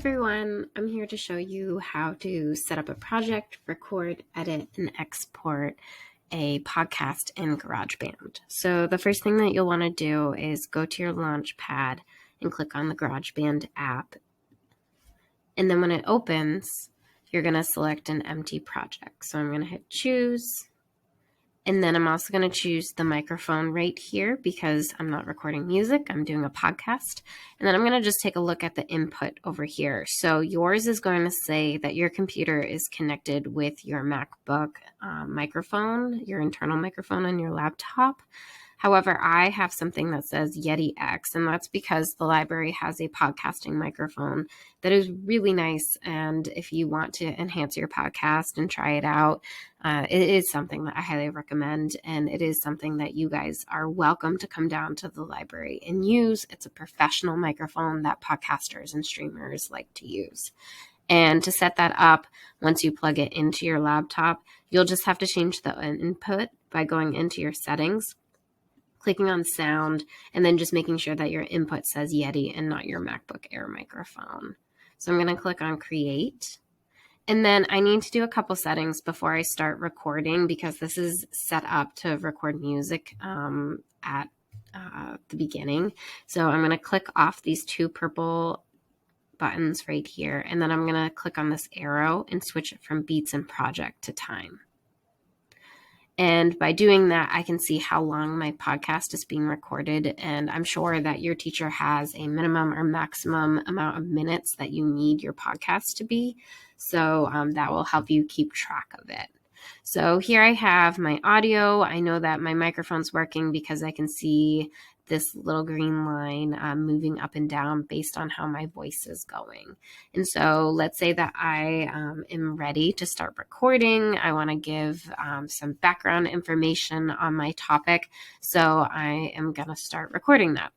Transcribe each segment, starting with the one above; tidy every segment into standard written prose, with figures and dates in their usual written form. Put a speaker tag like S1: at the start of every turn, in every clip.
S1: everyone, I'm here to show you how to set up a project, record, edit, and export a podcast in Garageband. So the first thing that you'll want to do is go to your Launchpad and click on the Garageband app. And then when it opens, you're going to select an empty project. So I'm going to hit choose. And then I'm also going to choose the microphone right here because I'm not recording music. I'm doing a podcast. And then I'm going to just take a look at the input over here. So yours is going to say that your computer is connected with your MacBook microphone, your internal microphone on your laptop. However, I have something that says Yeti X, and that's because the library has a podcasting microphone that is really nice. And if you want to enhance your podcast and try it out, it is something that I highly recommend. And it is something that you guys are welcome to come down to the library and use. It's a professional microphone that podcasters and streamers like to use. And to set that up, once you plug it into your laptop, you'll just have to change the input by going into your settings, clicking on sound, and then just making sure that your input says Yeti and not your MacBook Air microphone. So I'm going to click on create. And then I need to do a couple settings before I start recording because this is set up to record music at the beginning. So I'm going to click off these two purple buttons right here. And then I'm going to click on this arrow and switch it from beats and project to time. And by doing that, I can see how long my podcast is being recorded. And I'm sure that your teacher has a minimum or maximum amount of minutes that you need your podcast to be. So that will help you keep track of it. So here I have my audio. I know that my microphone's working because I can see this little green line moving up and down based on how my voice is going. And so let's say that I am ready to start recording. I want to give some background information on my topic. So I am going to start recording that.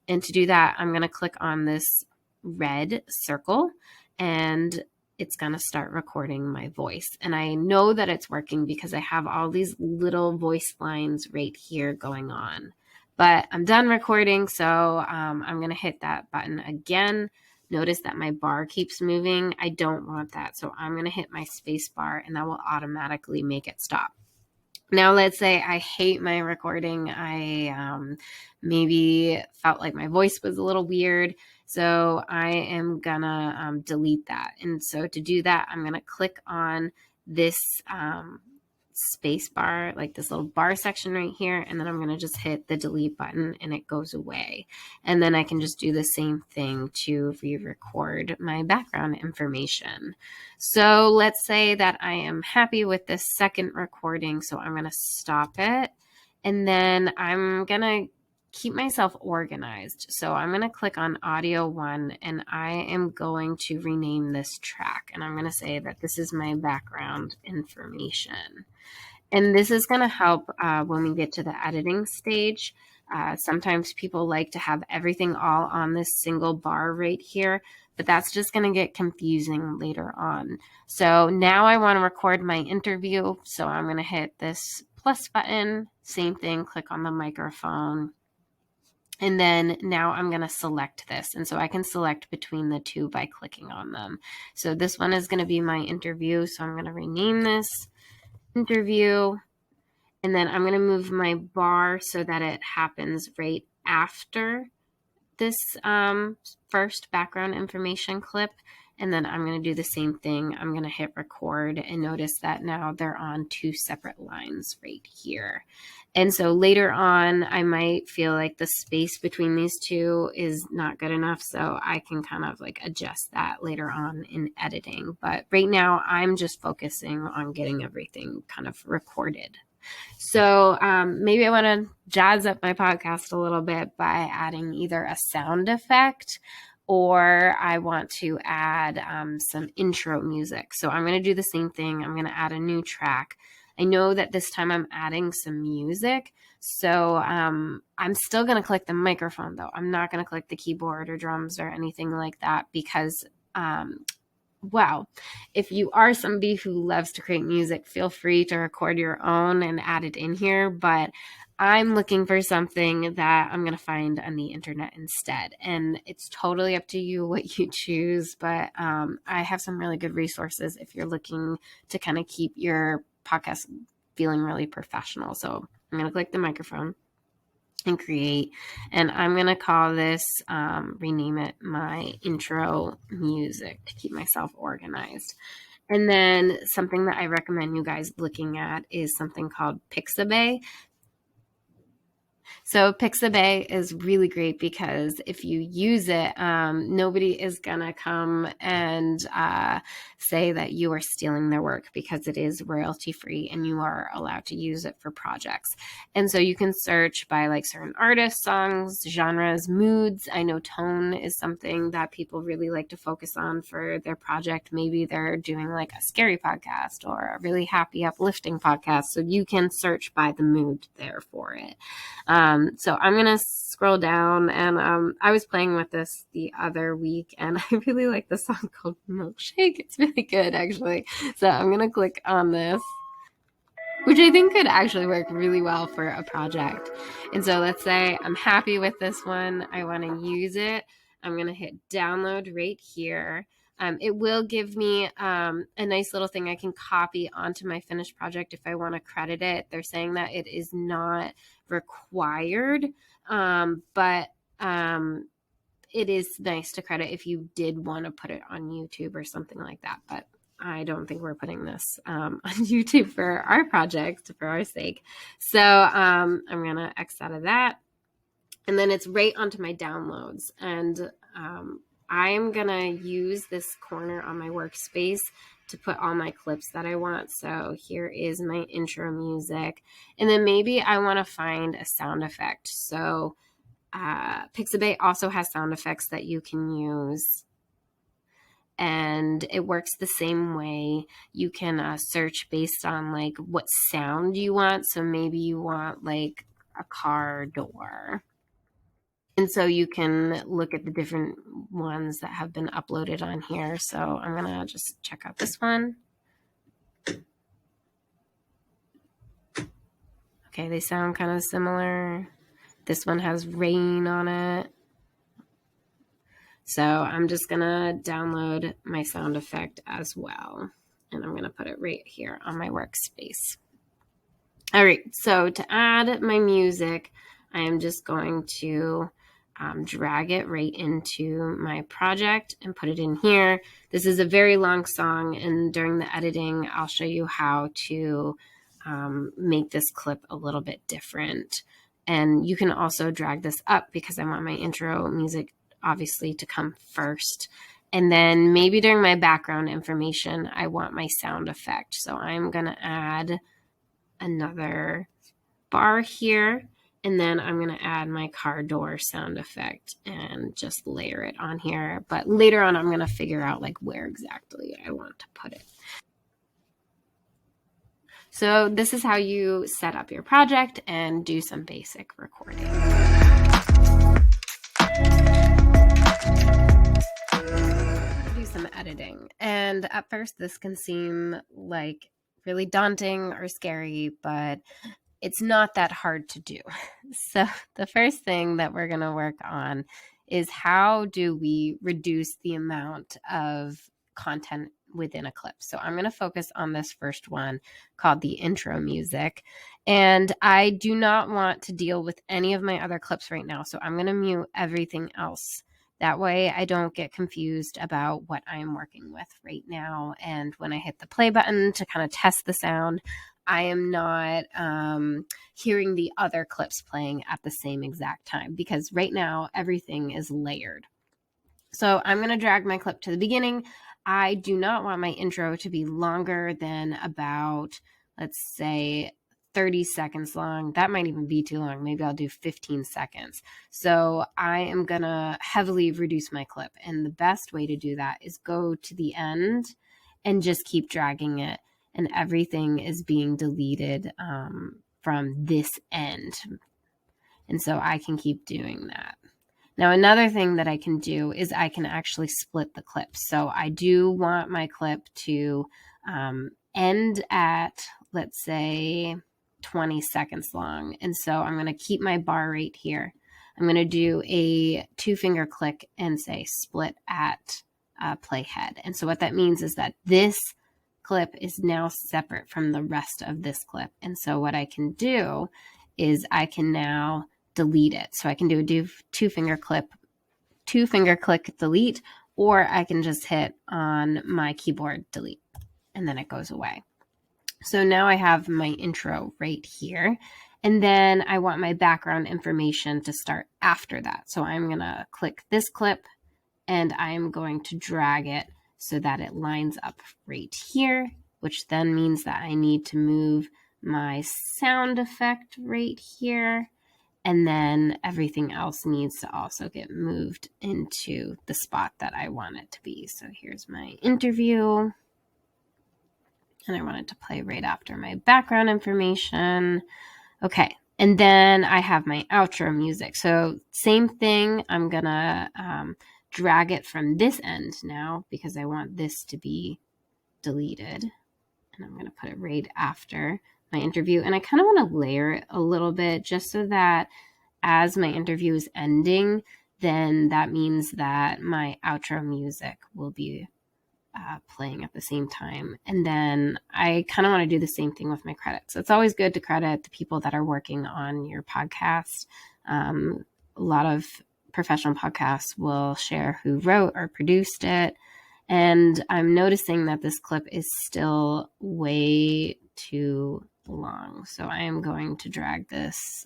S1: And to do that, I'm going to click on this red circle and it's going to start recording my voice. And I know that it's working because I have all these little voice lines right here going on. But I'm done recording, so I'm going to hit that button again. Notice that my bar keeps moving. I don't want that, so I'm going to hit my space bar, and that will automatically make it stop. Now, let's say I hate my recording. I maybe felt like my voice was a little weird, so I am going to delete that. And so to do that, I'm going to click on this space bar, like this little bar section right here, and then I'm going to just hit the delete button and it goes away. And then I can just do the same thing to re-record my background information. So let's say that I am happy with this second recording, so I'm going to stop it, and then I'm going to keep myself organized. So I'm going to click on audio 1 and I am going to rename this track, and I'm going to say that this is my background information. And this is going to help when we get to the editing stage. Sometimes people like to have everything all on this single bar right here, but that's just going to get confusing later on. So now I want to record my interview. So I'm going to hit this plus button, same thing, click on the microphone. And then now I'm going to select this. And so I can select between the two by clicking on them. So this one is going to be my interview. So I'm going to rename this interview. And then I'm going to move my bar so that it happens right after this first background information clip. And then I'm going to do the same thing. I'm going to hit record and notice that now they're on two separate lines right here. And so later on, I might feel like the space between these two is not good enough. So I can kind of like adjust that later on in editing. But right now, I'm just focusing on getting everything kind of recorded. So maybe I want to jazz up my podcast a little bit by adding either a sound effect or I want to add some intro music. So I'm going to do the same thing. I'm going to add a new track. I know that this time I'm adding some music. So I'm still going to click the microphone though. I'm not going to click the keyboard or drums or anything like that because Well, if you are somebody who loves to create music, feel free to record your own and add it in here. But I'm looking for something that I'm going to find on the internet instead. And it's totally up to you what you choose. But I have some really good resources if you're looking to kind of keep your podcast feeling really professional. So I'm going to click the microphone and create, and I'm going to call this, rename it my intro music to keep myself organized. And then something that I recommend you guys looking at is something called Pixabay. So Pixabay is really great because if you use it, nobody is going to come and say that you are stealing their work because it is royalty free and you are allowed to use it for projects. And so you can search by like certain artists, songs, genres, moods. I know tone is something that people really like to focus on for their project. Maybe they're doing like a scary podcast or a really happy, uplifting podcast. So you can search by the mood there for it. So I'm going to scroll down, and I was playing with this the other week, and I really like the song called Milkshake. It's really good, actually. So I'm going to click on this, which I think could actually work really well for a project. And so let's say I'm happy with this one. I want to use it. I'm going to hit download right here. It will give me a nice little thing I can copy onto my finished project if I want to credit it. They're saying that it is not required, but it is nice to credit if you did want to put it on YouTube or something like that. But I don't think we're putting this on YouTube for our project, for our sake. So I'm going to X out of that. And then it's right onto my downloads. And I'm going to use this corner on my workspace to put all my clips that I want. So here is my intro music. And then maybe I want to find a sound effect. So Pixabay also has sound effects that you can use. And it works the same way. You can search based on like what sound you want. So maybe you want like a car door. And so you can look at the different ones that have been uploaded on here. So I'm going to just check out this one. Okay, they sound kind of similar. This one has rain on it. So I'm just going to download my sound effect as well. And I'm going to put it right here on my workspace. All right, so to add my music, I am just going to drag it right into my project and put it in here. This is a very long song, and during the editing, I'll show you how to make this clip a little bit different. And you can also drag this up because I want my intro music obviously to come first. And then maybe during my background information, I want my sound effect. So I'm going to add another bar here, and then I'm going to add my car door sound effect and just layer it on here. But later on, I'm going to figure out like where exactly I want to put it. So this is how you set up your project and do some basic recording. Do some editing. And at first, this can seem like really daunting or scary, but it's not that hard to do. So the first thing that we're going to work on is how do we reduce the amount of content within a clip. So I'm going to focus on this first one called the intro music. And I do not want to deal with any of my other clips right now. So I'm going to mute everything else. That way I don't get confused about what I'm working with right now. And when I hit the play button to kind of test the sound, I am not hearing the other clips playing at the same exact time because right now everything is layered. So I'm going to drag my clip to the beginning. I do not want my intro to be longer than about, let's say, 30 seconds long. That might even be too long. Maybe I'll do 15 seconds. So I am going to heavily reduce my clip. And the best way to do that is go to the end and just keep dragging it. And everything is being deleted from this end. And so I can keep doing that. Now, another thing that I can do is I can actually split the clips. So I do want my clip to end at, let's say, 20 seconds long. And so I'm going to keep my bar right here. I'm going to do a 2-finger click and say split at playhead. And so what that means is that this clip is now separate from the rest of this clip. And so what I can do is I can now delete it. So I can do a 2-finger click, delete, or I can just hit on my keyboard delete, and then it goes away. So now I have my intro right here. And then I want my background information to start after that. So I'm going to click this clip and I'm going to drag it so that it lines up right here, which then means that I need to move my sound effect right here. And then everything else needs to also get moved into the spot that I want it to be. So here's my interview. And I want it to play right after my background information. Okay, and then I have my outro music. So same thing, I'm gonna drag it from this end now because I want this to be deleted. And I'm gonna put it right after my interview. And I kind of want to layer it a little bit just so that as my interview is ending, then that means that my outro music will be playing at the same time. And then I kind of want to do the same thing with my credits. So it's always good to credit the people that are working on your podcast. A lot of professional podcasts will share who wrote or produced it. And I'm noticing that this clip is still way too long. So I am going to drag this.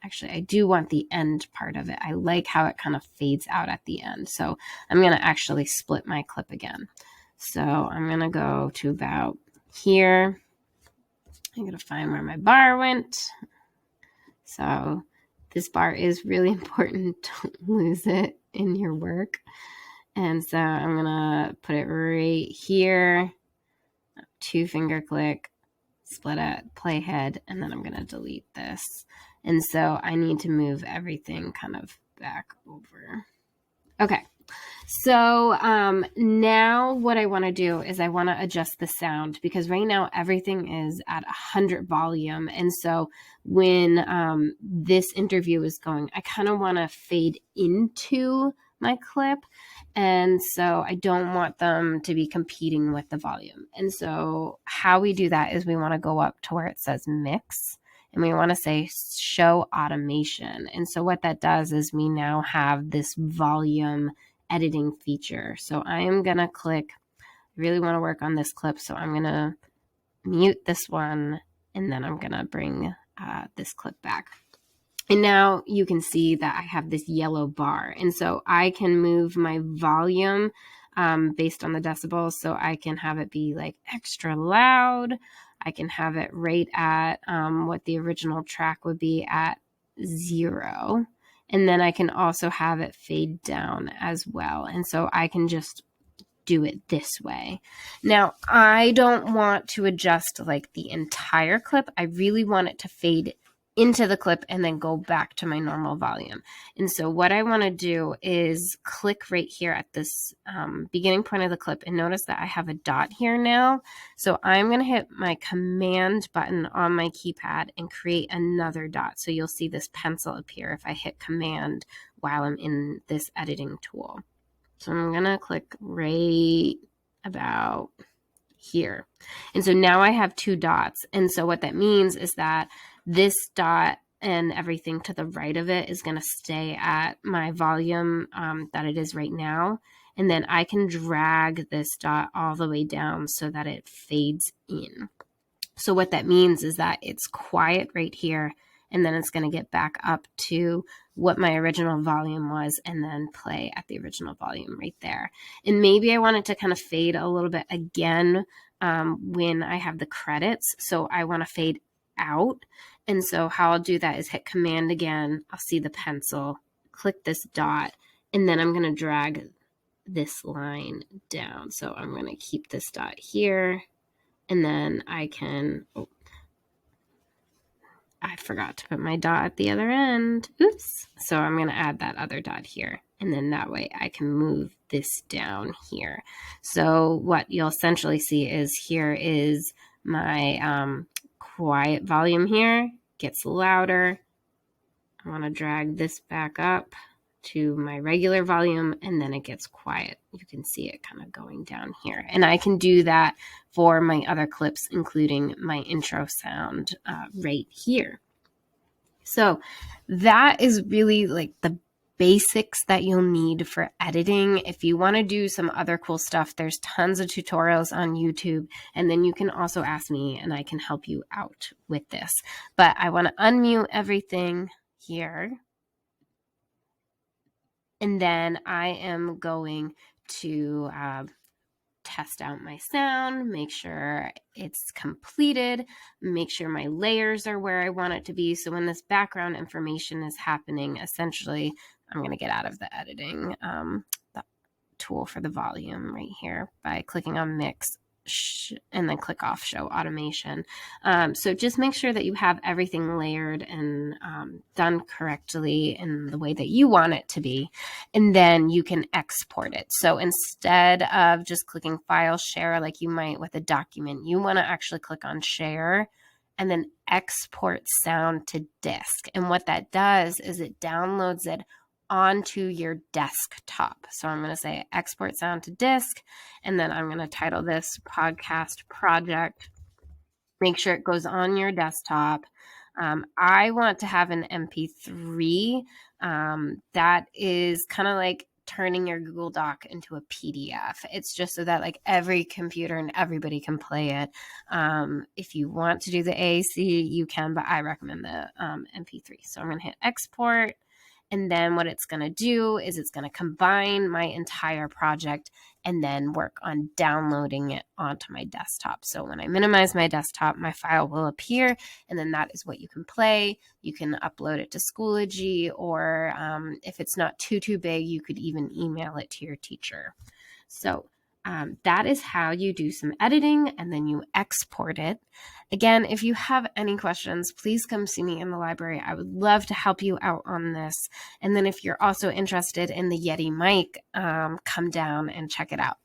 S1: Actually, I do want the end part of it. I like how it kind of fades out at the end. So I'm going to actually split my clip again. So I'm going to go to about here. I'm going to find where my bar went. So this bar is really important. Don't lose it in your work. And so I'm going to put it right here. 2-finger click, split at playhead, and then I'm going to delete this. And so I need to move everything kind of back over. Okay. So now what I want to do is I want to adjust the sound because right now everything is at 100 volume. And so when this interview is going, I kind of want to fade into my clip. And so I don't want them to be competing with the volume. And so how we do that is we want to go up to where it says mix. And we want to say show automation. And so what that does is we now have this volume editing feature. So I am going to click, I really want to work on this clip. So I'm going to mute this one and then I'm going to bring this clip back. And now you can see that I have this yellow bar. And so I can move my volume based on the decibels. So I can have it be like extra loud. I can have it right at what the original track would be at 0. And then I can also have it fade down as well. And so I can just do it this way. Now, I don't want to adjust like the entire clip. I really want it to fade into the clip and then go back to my normal volume. And so what I want to do is click right here at this beginning point of the clip and notice that I have a dot here now. So I'm going to hit my command button on my keypad and create another dot. So you'll see this pencil appear if I hit command while I'm in this editing tool. So I'm going to click right about here. And so now I have 2 dots. And so what that means is that this dot and everything to the right of it is going to stay at my volume that it is right now. And then I can drag this dot all the way down so that it fades in. So what that means is that it's quiet right here, and then it's going to get back up to what my original volume was and then play at the original volume right there. And maybe I want it to kind of fade a little bit again when I have the credits. So I want to fade out. And so how I'll do that is hit command again. I'll see the pencil, click this dot, and then I'm going to drag this line down. So I'm going to keep this dot here, and then I can I forgot to put my dot at the other end. Oops. So I'm going to add that other dot here. And then that way I can move this down here. So what you'll essentially see is here is my quiet volume here. Gets louder. I want to drag this back up to my regular volume, and then it gets quiet. You can see it kind of going down here. And I can do that for my other clips, including my intro sound right here. So that is really like the basics that you'll need for editing. If you want to do some other cool stuff, there's tons of tutorials on YouTube, and then you can also ask me and I can help you out with this. But I want to unmute everything here. And then I am going to test out my sound, make sure it's completed, make sure my layers are where I want it to be. So when this background information is happening, essentially, I'm going to get out of the editing the tool for the volume right here by clicking on mix and then click off show automation. So just make sure that you have everything layered and done correctly in the way that you want it to be, and then you can export it. So instead of just clicking file share like you might with a document, you want to actually click on share and then export sound to disk. And what that does is it downloads it onto your desktop. So I'm going to say export sound to disk, and then I'm going to title this podcast project. Make sure it goes on your desktop. I want to have an MP3 that is kind of like turning your Google Doc into a PDF. It's just so that like every computer and everybody can play it. If you want to do the AAC, you can, but I recommend the MP3. So I'm going to hit export. And then what it's going to do is it's going to combine my entire project and then work on downloading it onto my desktop. So when I minimize my desktop, my file will appear, and then that is what you can play. You can upload it to Schoology, or if it's not too big, you could even email it to your teacher. So that is how you do some editing, and then you export it. Again, if you have any questions, please come see me in the library. I would love to help you out on this. And then if you're also interested in the Yeti mic, come down and check it out.